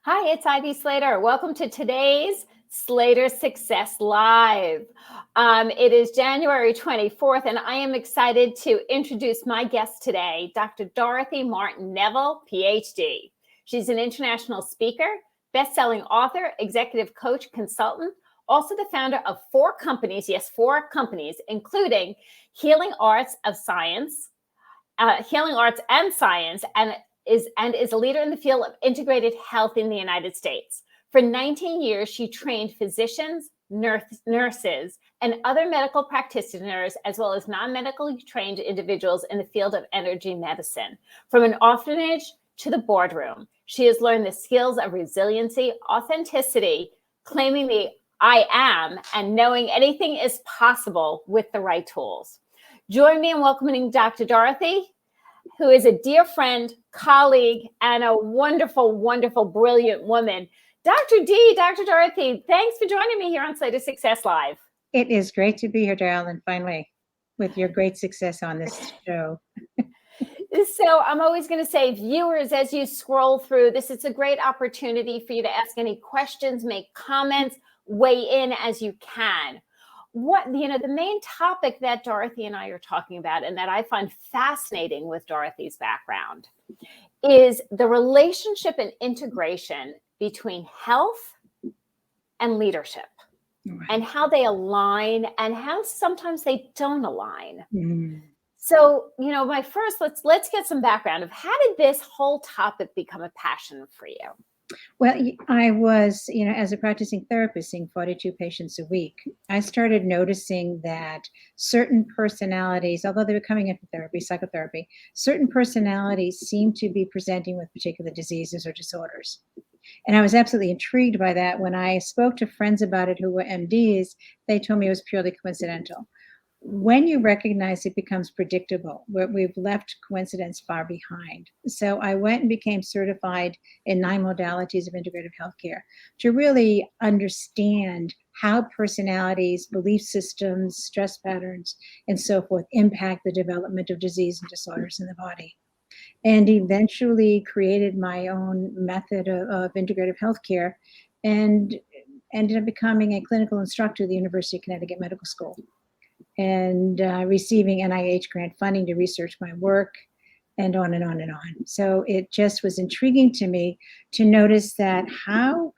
Hi, it's Ivy Slater. Welcome to today's Slater Success Live. It is January 24th, and I am excited to introduce my guest today, Dr. Dorothy Martin-Neville, PhD. She's an international speaker, best-selling author, executive coach, consultant, also the founder of four companies, including Healing Arts and Science, and is a leader in the field of integrated health in the United States. For 19 years, she trained physicians, nurses, and other medical practitioners, as well as non-medically trained individuals in the field of energy medicine. From an orphanage to the boardroom, she has learned the skills of resiliency, authenticity, claiming the I am, and knowing anything is possible with the right tools. Join me in welcoming Dr. Dorothy, who is a dear friend, colleague, and a wonderful, wonderful, brilliant woman. Dr. Dorothy, thanks for joining me here on Slater Success Live. It is great to be here, Daryl, and finally with your great success on this show. So I'm always going to say, viewers, as you scroll through this, it's a great opportunity for you to ask any questions, make comments, weigh in as you can. The main topic that Dorothy and I are talking about, and that I find fascinating with Dorothy's background, is the relationship and integration between health and leadership, right, and how they align and how sometimes they don't align. So, let's get some background of how did this whole topic become a passion for you? Well, I was, as a practicing therapist, seeing 42 patients a week, I started noticing that certain personalities, although they were coming in for therapy, psychotherapy, certain personalities seemed to be presenting with particular diseases or disorders. And I was absolutely intrigued by that. When I spoke to friends about it who were MDs, they told me it was purely coincidental. When you recognize it becomes predictable, we've left coincidence far behind. So I went and became certified in 9 modalities of integrative healthcare to really understand how personalities, belief systems, stress patterns, and so forth impact the development of disease and disorders in the body. And eventually created my own method of integrative healthcare and ended up becoming a clinical instructor at the University of Connecticut Medical School, and receiving NIH grant funding to research my work, and on and on and on. So it just was intriguing to me to notice that how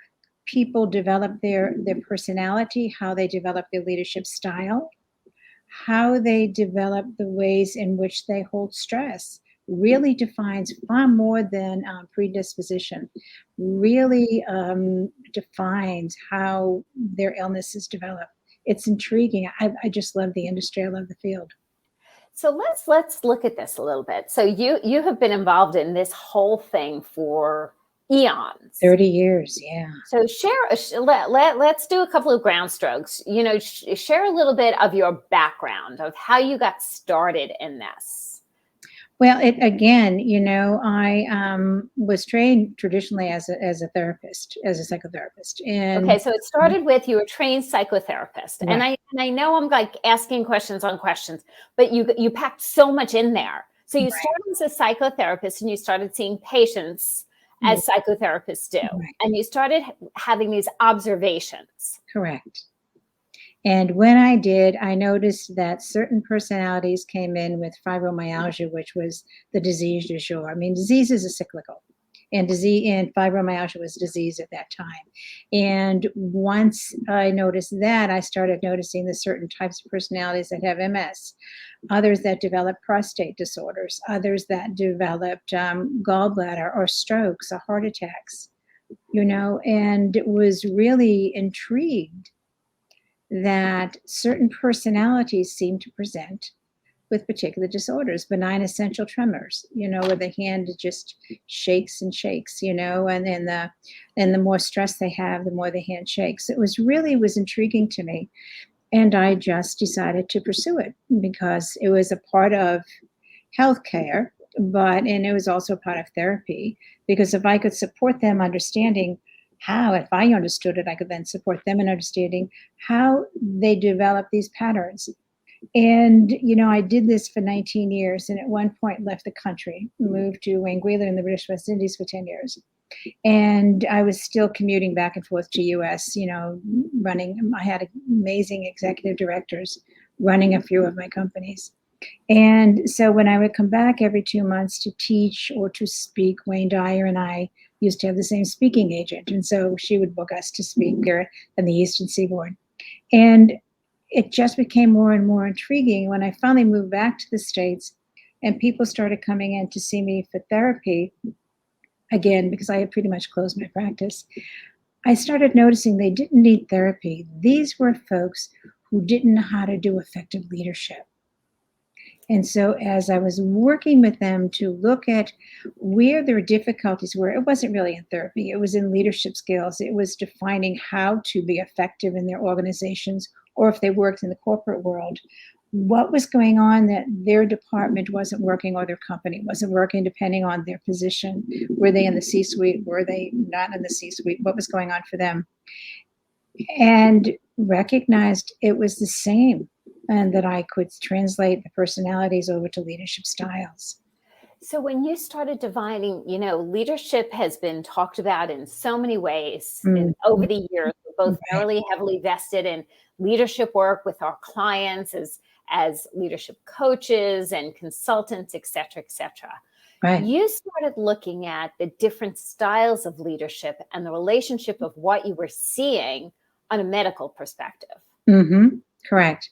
people develop their personality, how they develop their leadership style, how they develop the ways in which they hold stress really defines far more than predisposition, really defines how their illnesses develop. It's intriguing. I just love the industry. I love the field. So let's look at this a little bit. So you have been involved in this whole thing for eons. 30 years, yeah. So let's do a couple of ground strokes. Share a little bit of your background of how you got started in this. Well, I was trained traditionally as a therapist, as a psychotherapist. And okay, so it started with you were a trained psychotherapist, right. and I know I'm like asking questions on questions, but you packed so much in there. So you started as a psychotherapist, and you started seeing patients as psychotherapists do, and you started having these observations. Correct. And when I did, I noticed that certain personalities came in with fibromyalgia, which was the disease du jour. I mean, diseases are cyclical, and fibromyalgia was disease at that time. And once I noticed that, I started noticing the certain types of personalities that have MS, others that develop prostate disorders, others that developed gallbladder or strokes or heart attacks, and was really intrigued that certain personalities seem to present with particular disorders, benign essential tremors, where the hand just shakes and shakes, and the more stress they have, the more the hand shakes. It was intriguing to me. And I just decided to pursue it because it was a part of healthcare, and it was also a part of therapy, because if I could support them understanding how, if I understood it, I could then support them in understanding how they develop these patterns. And, I did this for 19 years, and at one point left the country, moved to Anguilla in the British West Indies for 10 years. And I was still commuting back and forth to US, I had amazing executive directors running a few of my companies. And so when I would come back every 2 months to teach or to speak, Wayne Dyer and I used to have the same speaking agent. And so she would book us to speak here in the Eastern Seaboard. And it just became more and more intriguing when I finally moved back to the States and people started coming in to see me for therapy again, because I had pretty much closed my practice. I started noticing they didn't need therapy. These were folks who didn't know how to do effective leadership. And so as I was working with them to look at where their difficulties were, it wasn't really in therapy, it was in leadership skills. It was defining how to be effective in their organizations, or if they worked in the corporate world, what was going on that their department wasn't working or their company wasn't working, depending on their position. Were they in the C-suite? Were they not in the C-suite? What was going on for them? And recognized it was the same, and that I could translate the personalities over to leadership styles. So when you started dividing, leadership has been talked about in so many ways over the years. We're both fairly heavily vested in leadership work with our clients as leadership coaches and consultants, et cetera, et cetera. Right. You started looking at the different styles of leadership and the relationship of what you were seeing on a medical perspective. Mm-hmm. Correct.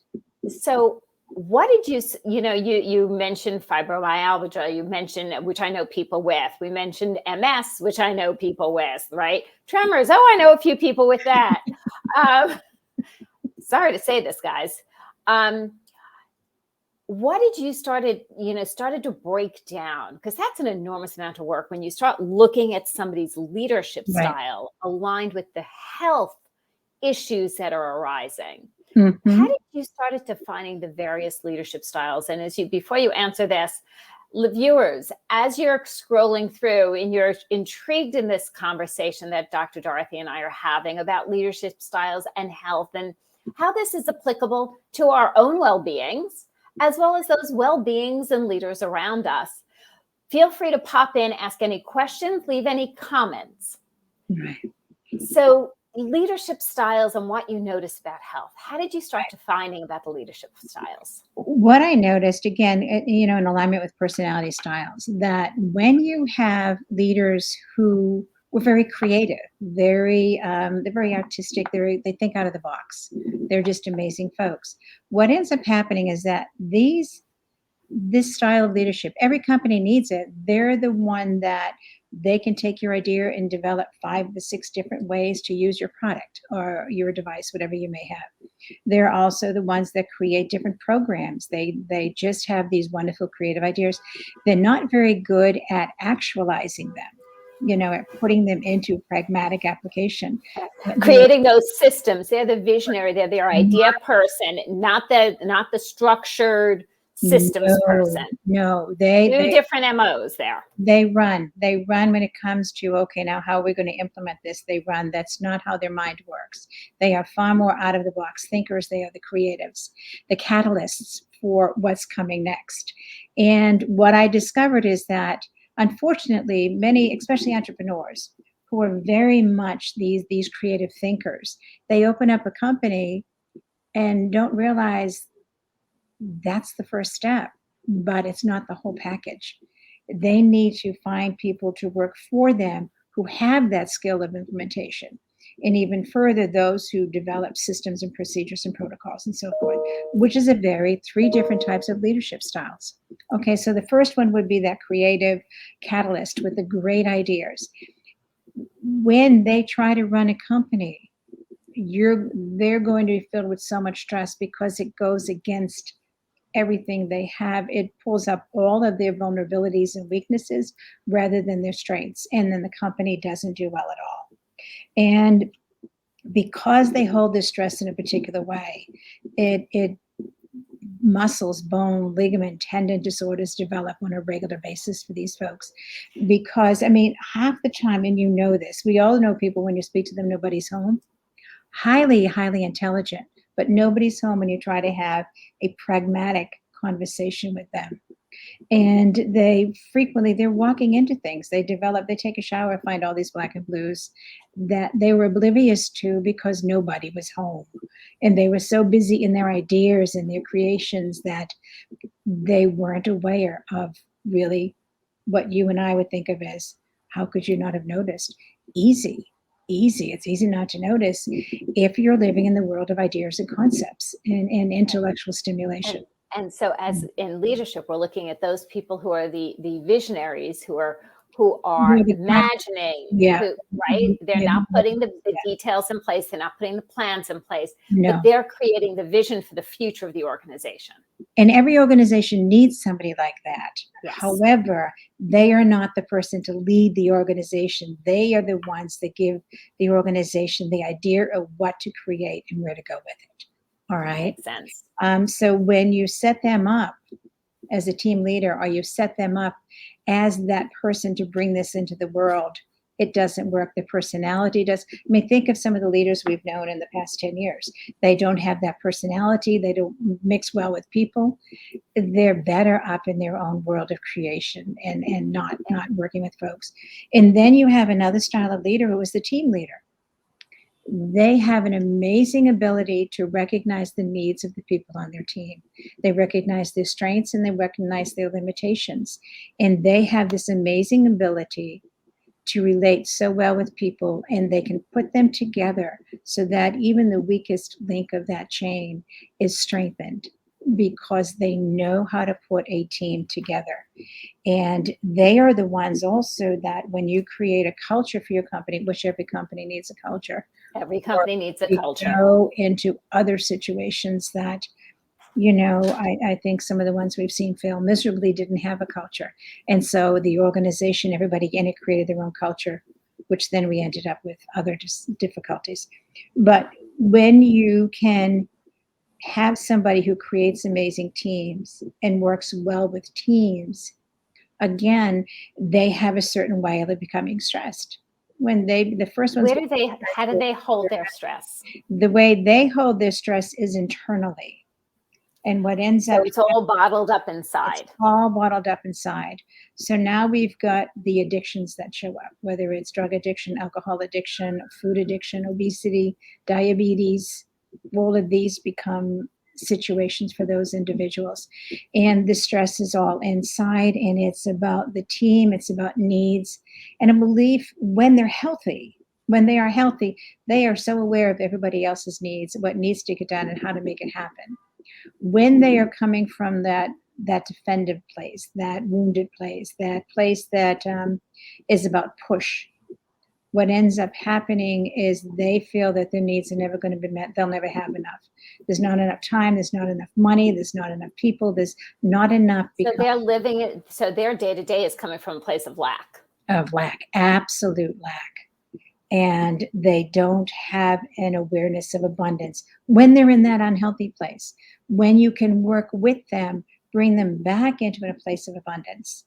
So what did you mentioned fibromyalgia, you mentioned, which I know people with, we mentioned MS, which I know people with, right? Tremors. Oh, I know a few people with that. Sorry to say this, guys. What did you started to break down? Because that's an enormous amount of work when you start looking at somebody's leadership style aligned with the health issues that are arising. Mm-hmm. How did you start defining the various leadership styles? And before you answer this, viewers, as you're scrolling through and you're intrigued in this conversation that Dr. Dorothy and I are having about leadership styles and health and how this is applicable to our own well-beings, as well as those well-beings and leaders around us, feel free to pop in, ask any questions, leave any comments. Right. So leadership styles and what you noticed about health. How did you start defining about the leadership styles? What I noticed, again, in alignment with personality styles, that when you have leaders who were very creative, they're very artistic, they think out of the box. They're just amazing folks. What ends up happening is that this style of leadership, every company needs it. They're the one that they can take your idea and develop 5 to 6 different ways to use your product or your device, whatever you may have. They're also the ones that create different programs. They just have these wonderful creative ideas. They're not very good at actualizing them, at putting them into pragmatic application. Creating those systems. They're the visionary. They're their idea person, not the structured systems person. No, Two different MOs there. They run when it comes to, okay, now how are we going to implement this? They run. That's not how their mind works. They are far more out of the box thinkers. They are the creatives, the catalysts for what's coming next. And what I discovered is that, unfortunately, many, especially entrepreneurs, who are very much these creative thinkers, they open up a company and don't realize that's the first step, but it's not the whole package. They need to find people to work for them who have that skill of implementation. And even further, those who develop systems and procedures and protocols and so forth, which is 3 different types of leadership styles. Okay, so the first one would be that creative catalyst with the great ideas. When they try to run a company, they're going to be filled with so much stress because it goes against everything they have. It pulls up all of their vulnerabilities and weaknesses rather than their strengths. And then the company doesn't do well at all. And because they hold this stress in a particular way, it muscles, bone, ligament, tendon disorders develop on a regular basis for these folks. Because, half the time, and this, we all know people when you speak to them, nobody's home. Highly, highly intelligent, but nobody's home when you try to have a pragmatic conversation with them. And they're walking into things. They take a shower, find all these black and blues that they were oblivious to because nobody was home. And they were so busy in their ideas and their creations that they weren't aware of really what you and I would think of as, how could you not have noticed? Easy, easy. It's easy not to notice if you're living in the world of ideas and concepts and intellectual stimulation. And so as in leadership, we're looking at those people who are the visionaries, who are imagining, right? They're not putting the details in place. They're not putting the plans in place, but they're creating the vision for the future of the organization. And every organization needs somebody like that. Yes. However, they are not the person to lead the organization. They are the ones that give the organization the idea of what to create and where to go with it. All right. Makes sense. So when you set them up as a team leader, or you set them up as that person to bring this into the world, it doesn't work. The personality does. I mean, think of some of the leaders we've known in the past 10 years. They don't have that personality. They don't mix well with people. They're better up in their own world of creation and not working with folks. And then you have another style of leader who is the team leader. They have an amazing ability to recognize the needs of the people on their team. They recognize their strengths and they recognize their limitations. And they have this amazing ability to relate so well with people, and they can put them together so that even the weakest link of that chain is strengthened because they know how to put a team together. And they are the ones also that when you create a culture for your company, which every company needs a culture. Every company needs a culture. Go into other situations that, I think some of the ones we've seen fail miserably didn't have a culture. And so the organization, everybody in it created their own culture, which then we ended up with other difficulties. But when you can have somebody who creates amazing teams and works well with teams, again, they have a certain way of becoming stressed. When the first ones, how do they hold their stress? The way they hold their stress is internally. And what ends up, it's all bottled up inside. It's all bottled up inside. So now we've got the addictions that show up, whether it's drug addiction, alcohol addiction, food addiction, obesity, diabetes. All of these become situations for those individuals. And the stress is all inside, and it's about the team, it's about needs, and a belief when they're healthy. When they are healthy, they are so aware of everybody else's needs, what needs to get done, and how to make it happen. When they are coming from that defensive place, that wounded place, that place that is about push, what ends up happening is they feel that their needs are never going to be met. They'll never have enough. There's not enough time. There's not enough money. There's not enough people. There's not enough. So they're living it. So their day-to-day is coming from a place of lack. Of lack, absolute lack. And they don't have an awareness of abundance when they're in that unhealthy place. When you can work with them, bring them back into a place of abundance.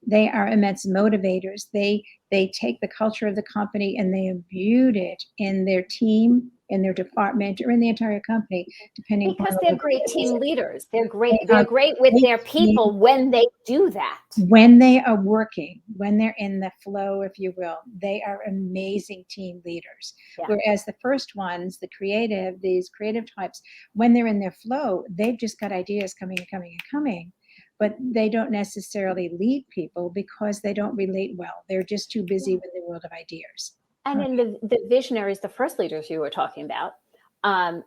They are immense motivators. They take the culture of the company and they imbue it in their team, in their department, or in the entire company, depending because on they're great team leaders. They're great. They're great with their people when they do that. When they are working, when they're in the flow, if you will, they are amazing team leaders. Yeah. Whereas the first ones, these creative types, when they're in their flow, they've just got ideas coming and coming and coming. But they don't necessarily lead people because they don't relate well. They're just too busy with the world of ideas. And in the visionaries, the first leaders you were talking about,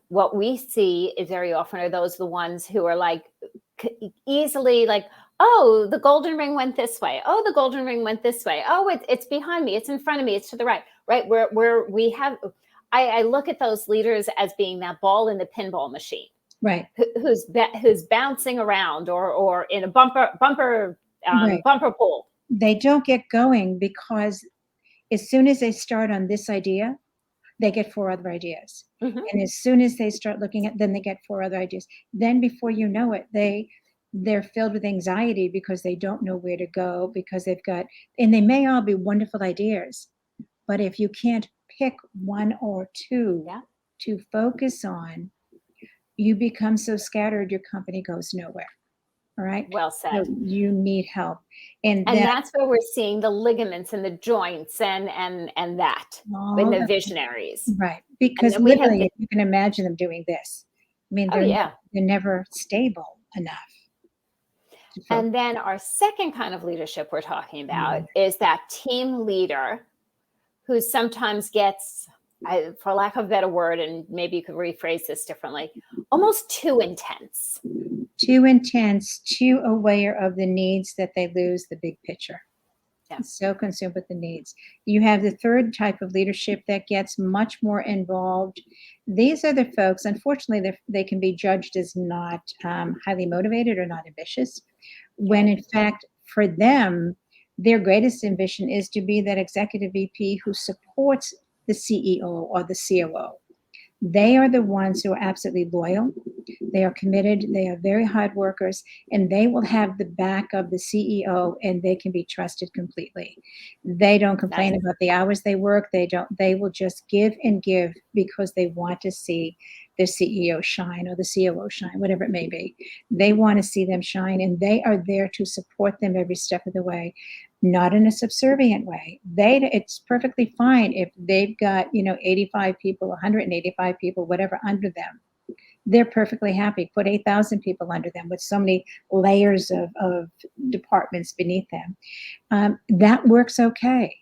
what we see is very often are the ones who are like easily like, oh, the golden ring went this way. Oh, the golden ring went this way. Oh, it's behind me. It's in front of me. It's to the right. Right. Where we have, I look at those leaders as being that ball in the pinball machine. Right. Who's bouncing around or in a bumper pool. They don't get going because as soon as they start on this idea, they get 4 other ideas. Mm-hmm. And as soon as they start looking at, then they get 4 other ideas. Then before you know it, they're filled with anxiety because they don't know where to go, because and they may all be wonderful ideas, but if you can't pick 1 or 2 to focus on, you become so scattered, your company goes nowhere. All right. Well So said. you need help. And And then that's where we're seeing the ligaments and the joints and that in all the the visionaries. right. And Because then we have literally, the, if you can imagine them doing this, I mean, oh yeah. they're never stable enough to focus. And then our second kind of leadership we're talking about Mm. is that team leader who sometimes gets, for lack of a better word, and maybe you could rephrase this differently, almost too intense. Too intense, too aware of the needs that they lose the big picture. Yeah. So consumed with the needs. You have the third type of leadership that gets much more involved. These are the folks, unfortunately, they can be judged as not highly motivated or not ambitious, when Okay. in fact, for them, their greatest ambition is to be that executive VP who supports the CEO or the COO. They are the ones who are absolutely loyal. They are committed. They are very hard workers, and they will have the back of the CEO, and they can be trusted completely. They don't complain That's about the hours they work. They will just give and give because they want to see the CEO shine or the COO shine, whatever it may be. They want to see them shine, and they are there to support them every step of the way, not in a subservient way. It's perfectly fine if they've got, 85 people, 185 people, whatever under them. They're perfectly happy. Put 8,000 people under them with so many layers of departments beneath them. That works okay.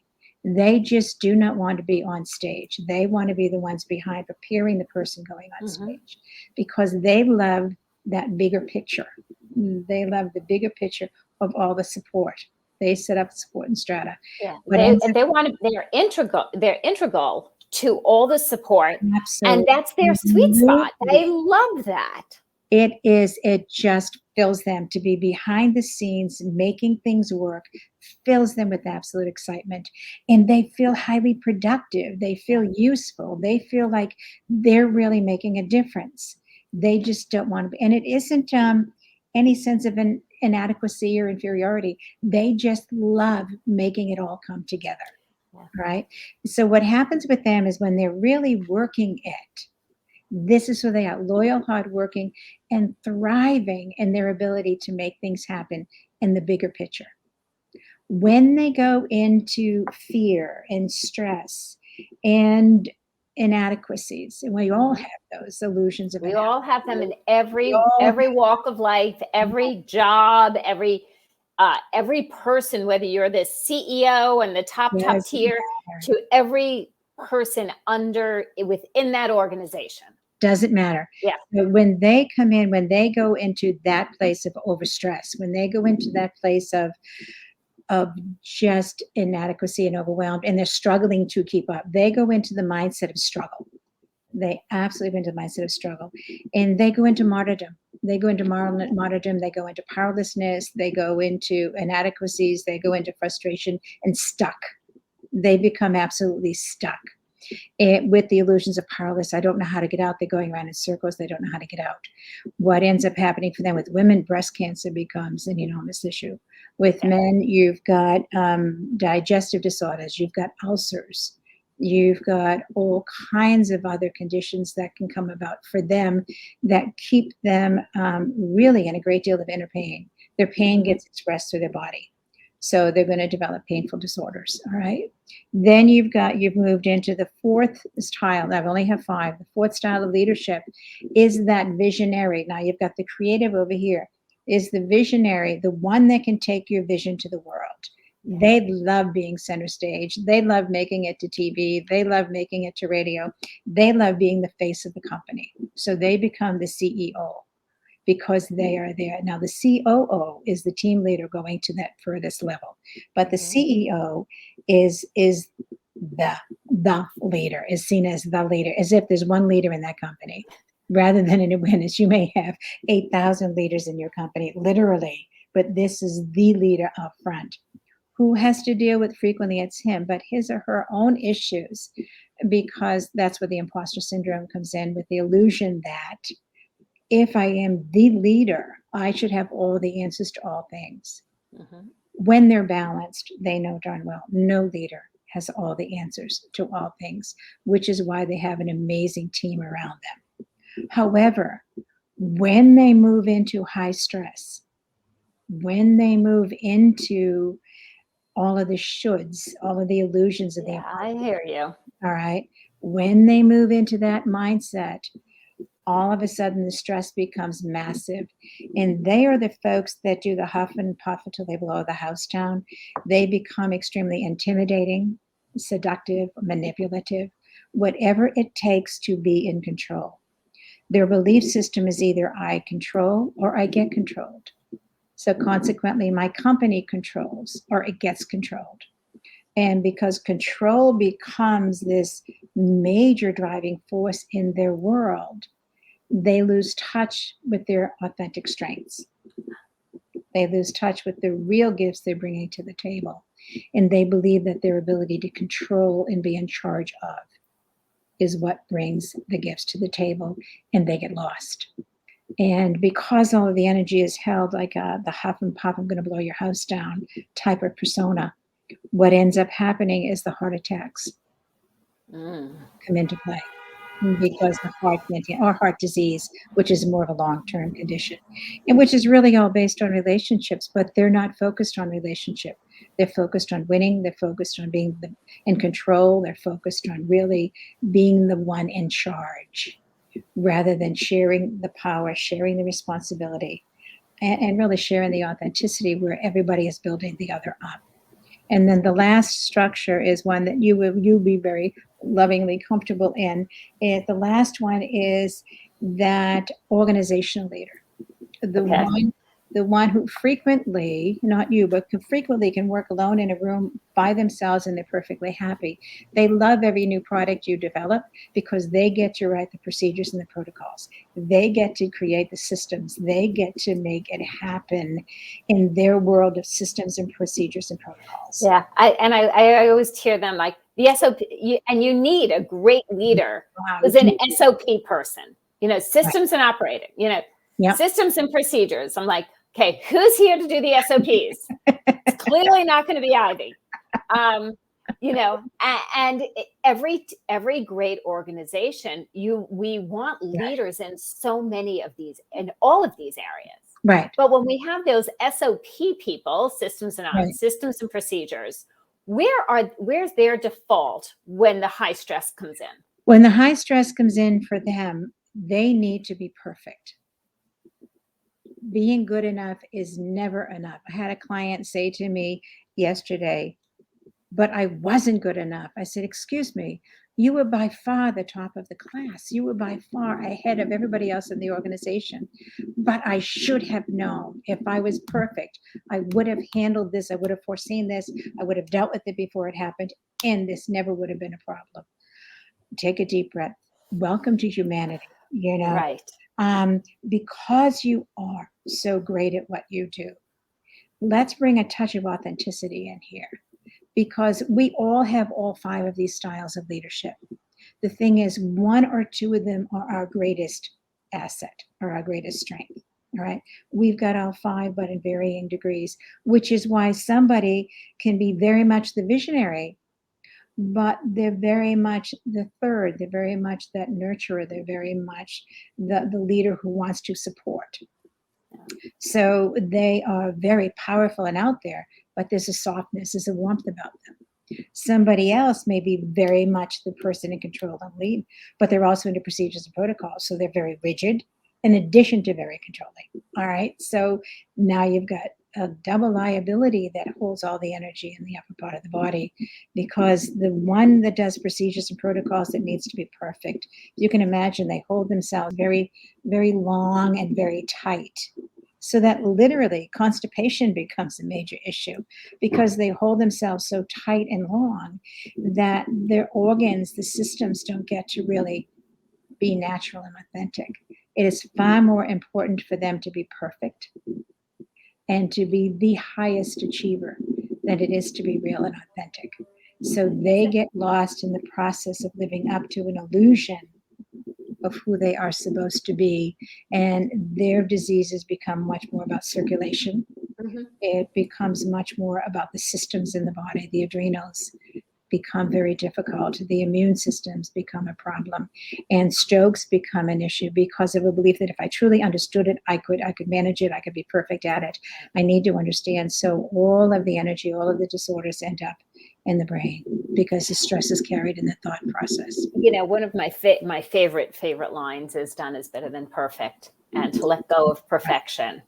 They just do not want to be on stage. They want to be the ones behind preparing the person going on stage because they love that bigger picture. They love the bigger picture of all the support. They set up support and strata. yeah. What ends They want to, they're integral to all the support. And that's their sweet spot. Absolutely. They love that. It just fills them to be behind the scenes, making things work, fills them with absolute excitement. And they feel highly productive. They feel useful. They feel like they're really making a difference. They just don't want to be. And it isn't any sense of inadequacy or inferiority. They just love making it all come together. Yeah. Right. So what happens with them is when they're really working it, this is who they are: loyal, hardworking, and thriving in their ability to make things happen in the bigger picture. When they go into fear and stress and inadequacies, and we all have those illusions of We all have them in We all every walk of life, every job, every person, whether you're the CEO and the top doesn't tier, matter. to every person within that organization. Doesn't matter. Yeah. But when they come in, when they go into that place of overstress, when they go into that place of just inadequacy and overwhelmed, and they're struggling to keep up, they go into the mindset of struggle. They absolutely go into the mindset of struggle, and they go into martyrdom. They go into martyrdom. They go into powerlessness. They go into inadequacies. They go into frustration and stuck. They become absolutely stuck with the illusions of powerless. I don't know how to get out. They're going around in circles. They don't know how to get out. What ends up happening for them with women, breast cancer becomes an enormous issue. With men, you've got digestive disorders. You've got ulcers. You've got all kinds of other conditions that can come about for them that keep them really in a great deal of inner pain. Their pain gets expressed through their body. So they're going to develop painful disorders. All right. Then you've moved into the fourth style. I only have five. The fourth style of leadership is that visionary. Now you've got the creative over here. Is the visionary, the one that can take your vision to the world. They love being center stage. They love making it to TV. They love making it to radio. They love being the face of the company. So they become the CEO because they are there. Now, the COO is the team leader going to that furthest level, but the CEO is the leader, is seen as the leader, as if there's one leader in that company, rather than in awareness. You may have 8,000 leaders in your company, literally, but this is the leader up front. Who has to deal with frequently? It's him, but his or her own issues, because that's where the imposter syndrome comes in, with the illusion that if I am the leader, I should have all the answers to all things. When they're balanced, they know darn well no leader has all the answers to all things, which is why they have an amazing team around them. However, when they move into high stress, When they move into all of the shoulds, all of the illusions of the, Yeah, I hear you. all right, when they move into that mindset, all of a sudden the stress becomes massive. And they are the folks that do the huff and puff until they blow the house down. They become extremely intimidating, seductive, manipulative, whatever it takes to be in control. Their belief system is either I control or I get controlled. So consequently, my company controls or it gets controlled. And because control becomes this major driving force in their world, they lose touch with their authentic strengths. They lose touch with the real gifts they're bringing to the table. And they believe that their ability to control and be in charge of is what brings the gifts to the table, and they get lost. And because all of the energy is held like the huff and puff, I'm going to blow your house down type of persona, what ends up happening is the heart attacks come into play because the heart or heart disease, which is more of a long-term condition, and which is really all based on relationships, but they're not focused on relationship. They're focused on winning. They're focused on being in control. They're focused on really being the one in charge rather than sharing the power, sharing the responsibility, and really sharing the authenticity where everybody is building the other up. And then the last structure is one that you'll be very lovingly comfortable in. And the last one is that organizational leader, the Okay. one who frequently, not you, but frequently can work alone in a room by themselves and they're perfectly happy. They love every new product you develop because they get to write the procedures and the protocols. They get to create the systems. They get to make it happen in their world of systems and procedures and protocols. Yeah, I always hear them like the SOP, you need a great leader Wow, who's an SOP person, systems and operating, Yep. systems and procedures. I'm like, okay, who's here to do the SOPs? It's clearly not going to be Ivy. And every great organization, we want leaders in so many of these, in all of these areas. Right. But when we have those SOP people, systems and Right. systems and procedures, where's their default when the high stress comes in? When the high stress comes in for them, they need to be perfect. Being good enough is never enough. I had a client say to me yesterday, but I wasn't good enough. I said, excuse me, you were by far the top of the class. You were by far ahead of everybody else in the organization. But I should have known if I was perfect, I would have handled this. I would have foreseen this. I would have dealt with it before it happened. And this never would have been a problem. Take a deep breath. Welcome to humanity, Right. Because you are so great at what you do. Let's bring a touch of authenticity in here. Because we all have all 5 of these styles of leadership. The thing is, 1 or 2 of them are our greatest asset or our greatest strength. All right. We've got all 5, but in varying degrees, which is why somebody can be very much the visionary, but they're very much the third. They're very much that nurturer. They're very much the leader who wants to support. So they are very powerful and out there, but there's a softness, there's a warmth about them. Somebody else may be very much the person in control and lead, but they're also into procedures and protocols. So they're very rigid in addition to very controlling. All right. So now you've got a double liability that holds all the energy in the upper part of the body, because the one that does procedures and protocols that needs to be perfect, you can imagine they hold themselves very, very long and very tight. So that literally constipation becomes a major issue because they hold themselves so tight and long that their organs, the systems don't get to really be natural and authentic. It is far more important for them to be perfect and to be the highest achiever than it is to be real and authentic. So they get lost in the process of living up to an illusion of who they are supposed to be, and their diseases become much more about circulation. It becomes much more about the systems in the body, the adrenals, become very difficult. The immune systems become a problem, and strokes become an issue because of a belief that if I truly understood it, I could manage it. I could be perfect at it. I need to understand. So all of the energy, all of the disorders end up in the brain because the stress is carried in the thought process. One of my favorite lines is "Done is better than perfect," and to let go of perfection.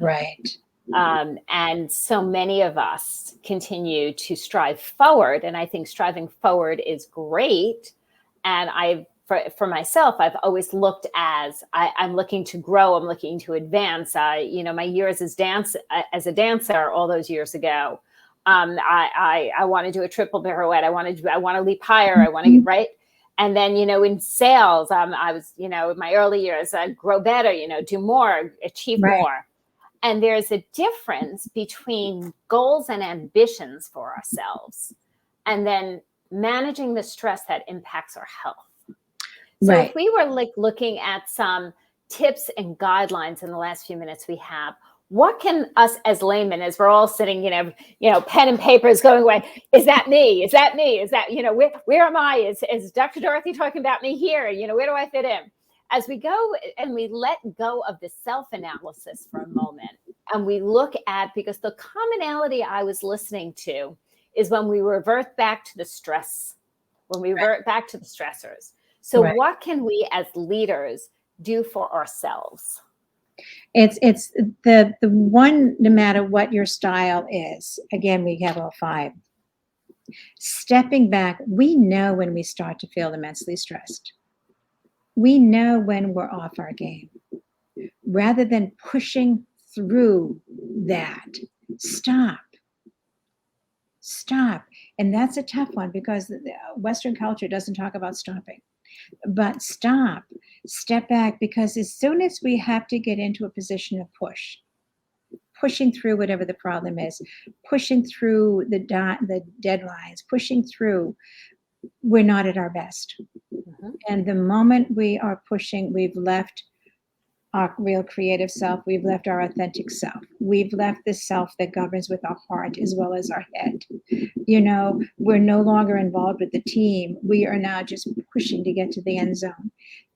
Right. And so many of us continue to strive forward. And I think striving forward is great. And for myself, I've always looked as I'm looking to grow. I'm looking to advance. My years as a dancer all those years ago, I want to do a triple pirouette. I want to leap higher. I want to get right. And then, in sales, I was, in my early years, grow better, do more, achieve more. And there's a difference between goals and ambitions for ourselves, and then managing the stress that impacts our health. So if we were looking at some tips and guidelines in the last few minutes we have, what can us as laymen, as we're all sitting, pen and paper is going away. Is that me? Is that me? Is that, where am I? Is Dr. Dorothy talking about me here? Where do I fit in? As we go and we let go of the self-analysis for a moment, and we look at, because the commonality I was listening to is when we revert back to the stress, when we revert back to the stressors. So what can we as leaders do for ourselves? It's the one, no matter what your style is, again, we have all 5. Stepping back, we know when we start to feel immensely stressed. We know when we're off our game. Rather than pushing through that, stop. And that's a tough one because the Western culture doesn't talk about stopping. But step back, because as soon as we have to get into a position of pushing through whatever the problem is, pushing through the deadlines, pushing through, we're not at our best. Mm-hmm. And the moment we are pushing, we've left our real creative self. We've left our authentic self. We've left the self that governs with our heart as well as our head. We're no longer involved with the team. We are now just pushing to get to the end zone.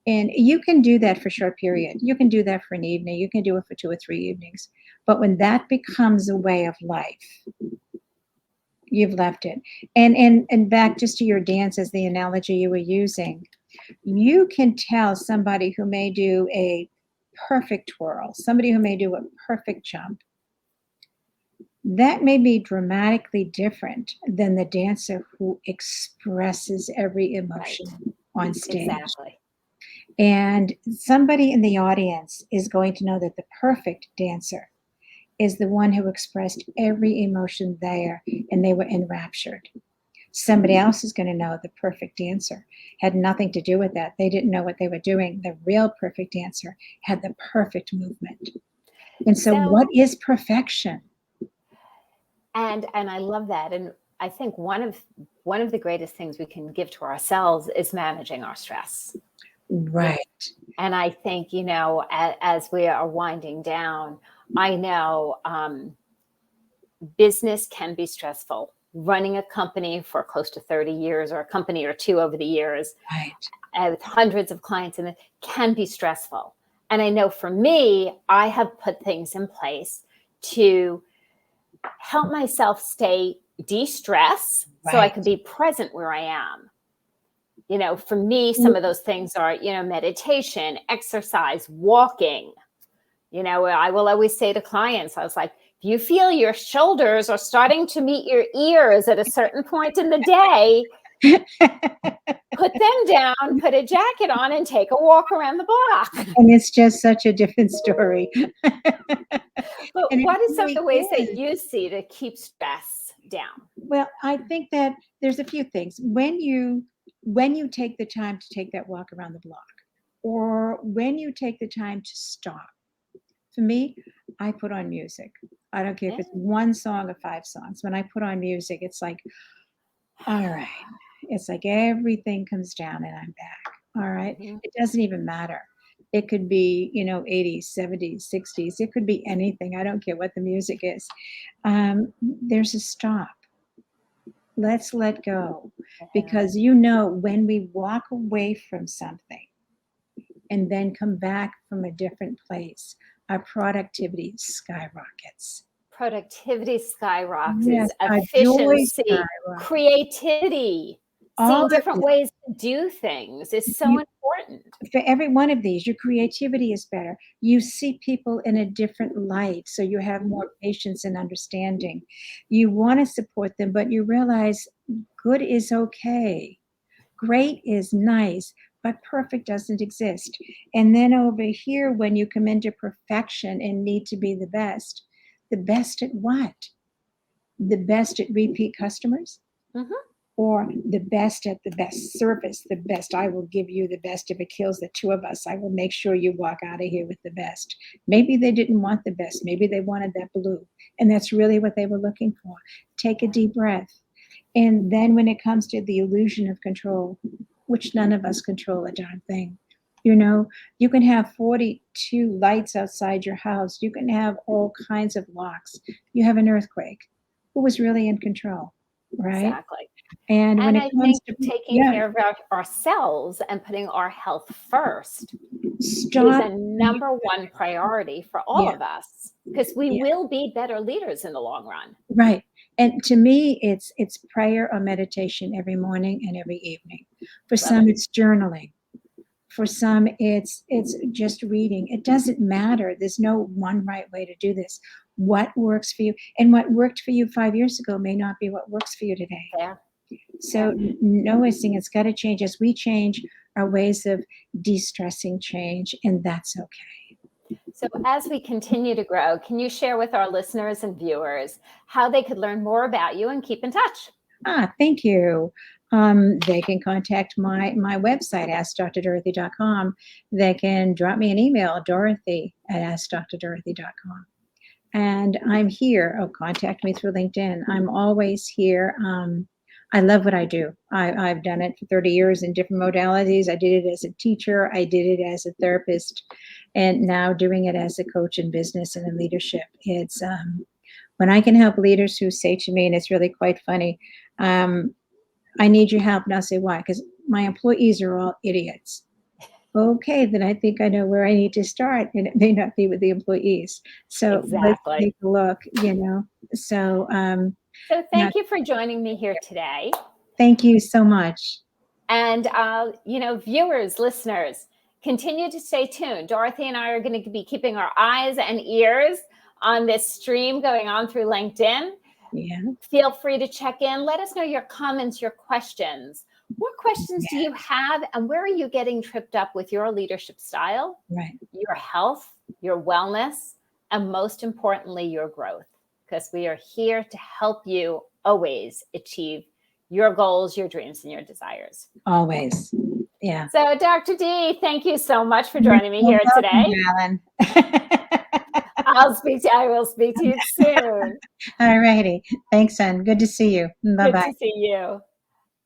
And you can do that for a short period. You can do that for an evening. You can do it for 2 or 3 evenings. But when that becomes a way of life, you've left it. And back just to your dance, as the analogy you were using, you can tell somebody who may do a perfect twirl, somebody who may do a perfect jump, that may be dramatically different than the dancer who expresses every emotion on stage. Exactly. And somebody in the audience is going to know that the perfect dancer is the one who expressed every emotion there and they were enraptured. Somebody else is going to know the perfect dancer had nothing to do with that. They didn't know what they were doing. The real perfect dancer had the perfect movement. And so what is perfection? And I love that. And I think one of the greatest things we can give to ourselves is managing our stress. Right. And I think, as we are winding down, I know business can be stressful. Running a company for close to 30 years, or a company or 2 over the years, with hundreds of clients, and it can be stressful. And I know for me, I have put things in place to help myself stay de-stress so I can be present where I am. For me, some of those things are, meditation, exercise, walking. I will always say to clients, I was like, if you feel your shoulders are starting to meet your ears at a certain point in the day, put them down, put a jacket on, and take a walk around the block. And it's just such a different story. But what are some of the ways that you see to keep stress down? Well, I think that there's a few things. When you take the time to take that walk around the block, or when you take the time to stop, for me, I put on music. I don't care if it's 1 song or 5 songs. When I put on music, it's like, all right. It's like everything comes down and I'm back. All right. Mm-hmm. It doesn't even matter. It could be, 80s, 70s, 60s. It could be anything. I don't care what the music is. There's a stop. Let's let go. Yeah. Because when we walk away from something and then come back from a different place, our productivity skyrockets. Productivity skyrockets, Yes, our joy efficiency, skyrockets. creativity, All seeing of different this. ways to do things is so You, important. for every one of these, your creativity is better. You see people in a different light, so you have more patience and understanding. You want to support them, but you realize good is okay. Great is nice, but perfect doesn't exist. And then over here, when you come into perfection and need to be the best at what? The best at repeat customers? Mhm. Or the best at the best service, the best, I will give you the best. If it kills the two of us, I will make sure you walk out of here with the best. Maybe they didn't want the best. Maybe they wanted that blue. And that's really what they were looking for. Take a deep breath. And then when it comes to the illusion of control, which none of us control a darn thing, you can have 42 lights outside your house. You can have all kinds of locks. You have an earthquake. Who was really in control, right? Exactly. And when And it I comes think to, taking yeah, care of ourselves and putting our health first is stop. a number one priority for all Yeah, of us, because we yeah, will be better leaders in the long run. right. And to me, it's prayer or meditation every morning and every evening. For Love some, it. it's journaling. For some, it's just reading. It doesn't matter. There's no one right way to do this. What works for you, and what worked for you 5 years ago may not be what works for you today. Fair. So noticing it's got to change as we change. Our ways of de-stressing change, and that's okay. So, as we continue to grow, can you share with our listeners and viewers how they could learn more about you and keep in touch? Thank you. They can contact my website, AskDrDorothy.com. They can drop me an email, Dorothy at AskDrDorothy.com. And I'm here. Oh, contact me through LinkedIn. I'm always here. I love what I do. I've done it for 30 years in different modalities. I did it as a teacher, I did it as a therapist, and now doing it as a coach in business and in leadership. It's when I can help leaders who say to me, and it's really quite funny, I need your help. And I'll say, why? Because my employees are all idiots. Okay, then I think I know where I need to start, and it may not be with the employees. So let's Exactly. take a look. So, So, yeah, thank you for joining me here today. thank you so much. And, viewers, listeners, continue to stay tuned. Dorothy and I are going to be keeping our eyes and ears on this stream going on through LinkedIn. Yeah, Feel free to check in. Let us know your comments, your questions. What questions do yeah, you have, and where are you getting tripped up with your leadership style, right. your health, your wellness, and most importantly, your growth? Because we are here to help you always achieve your goals, your dreams, and your desires. Always. Yeah. So, Dr. D, thank you so much for You're joining me so here welcome, today. Alan. I will speak to you soon. All righty. Thanks, son. Good to see you. Bye Good bye. to see you.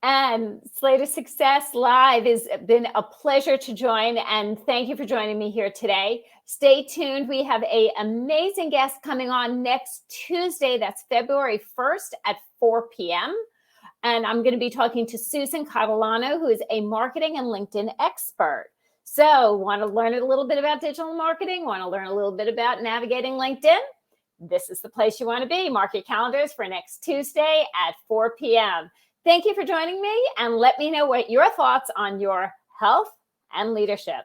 And Slater Success Live has been a pleasure to join, and thank you for joining me here today. Stay tuned. We have an amazing guest coming on next Tuesday. That's February 1st at 4 p.m. And I'm going to be talking to Susan Catalano, who is a marketing and LinkedIn expert. So, want to learn a little bit about digital marketing? Want to learn a little bit about navigating LinkedIn? This is the place you want to be. Mark your calendars for next Tuesday at 4 p.m. Thank you for joining me, and let me know what your thoughts on your health and leadership.